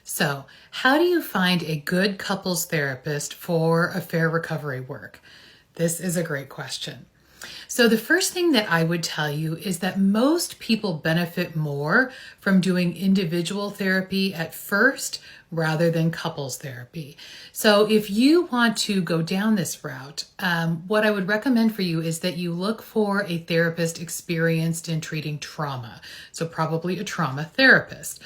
So, how do you find a good couples therapist for affair recovery work? This is a great question. So, the first thing that I would tell you is that most people benefit more from doing individual therapy at first rather than couples therapy. So, if you want to go down this route, what I would recommend for you is that you look for a therapist experienced in treating trauma. So, probably a trauma therapist.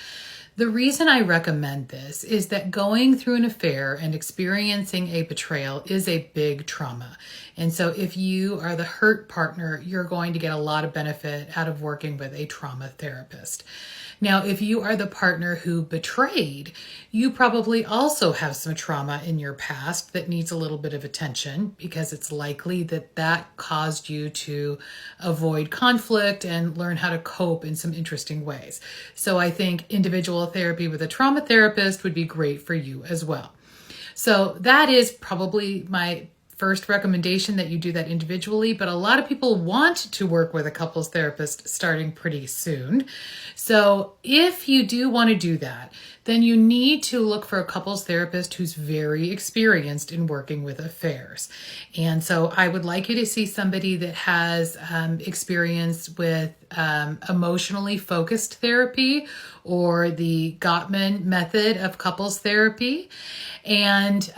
The reason I recommend this is that going through an affair and experiencing a betrayal is a big trauma. And so if you are the hurt partner, you're going to get a lot of benefit out of working with a trauma therapist. Now, if you are the partner who betrayed, you probably also have some trauma in your past that needs a little bit of attention because it's likely that that caused you to avoid conflict and learn how to cope in some interesting ways. So I think individual therapy with a trauma therapist would be great for you as well. So that is probably my first recommendation, that you do that individually, but a lot of people want to work with a couples therapist starting pretty soon. So if you do want to do that, then you need to look for a couples therapist who's very experienced in working with affairs. And so I would like you to see somebody that has experience with emotionally focused therapy or the Gottman method of couples therapy. And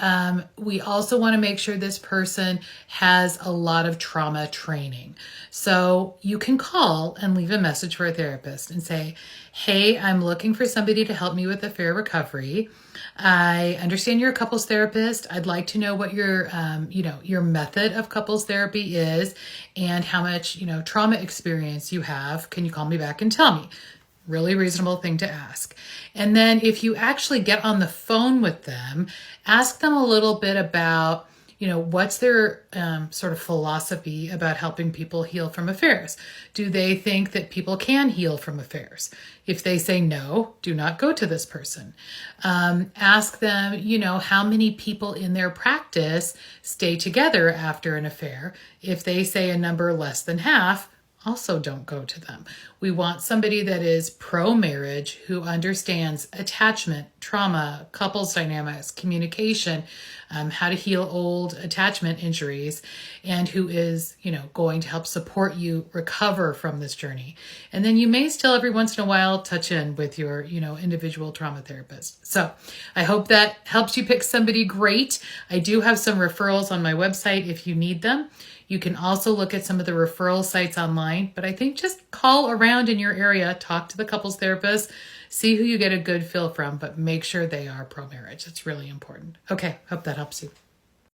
we also want to make sure this person has a lot of trauma training. So you can call and leave a message for a therapist and say, hey, I'm looking for somebody to help me with affair recovery. I understand you're a couples therapist. I'd like to know what your method of couples therapy is and how much, trauma experience you have. Can you call me back and tell me? Really reasonable thing to ask. And then if you actually get on the phone with them, ask them a little bit about, what's their sort of philosophy about helping people heal from affairs. Do they think that people can heal from affairs? If they say no, do not go to this person. Ask them, how many people in their practice stay together after an affair. If they say a number less than half, also don't go to them. We want somebody that is pro-marriage, who understands attachment, trauma, couples dynamics, communication, how to heal old attachment injuries, and who is, going to help support you recover from this journey. And then you may still every once in a while touch in with your, individual trauma therapist. So I hope that helps you pick somebody great. I do have some referrals on my website if you need them. You can also look at some of the referral sites online, but I think just call around in your area, talk to the couples therapist, see who you get a good feel from, but make sure they are pro-marriage. It's really important. Okay, hope that helps you.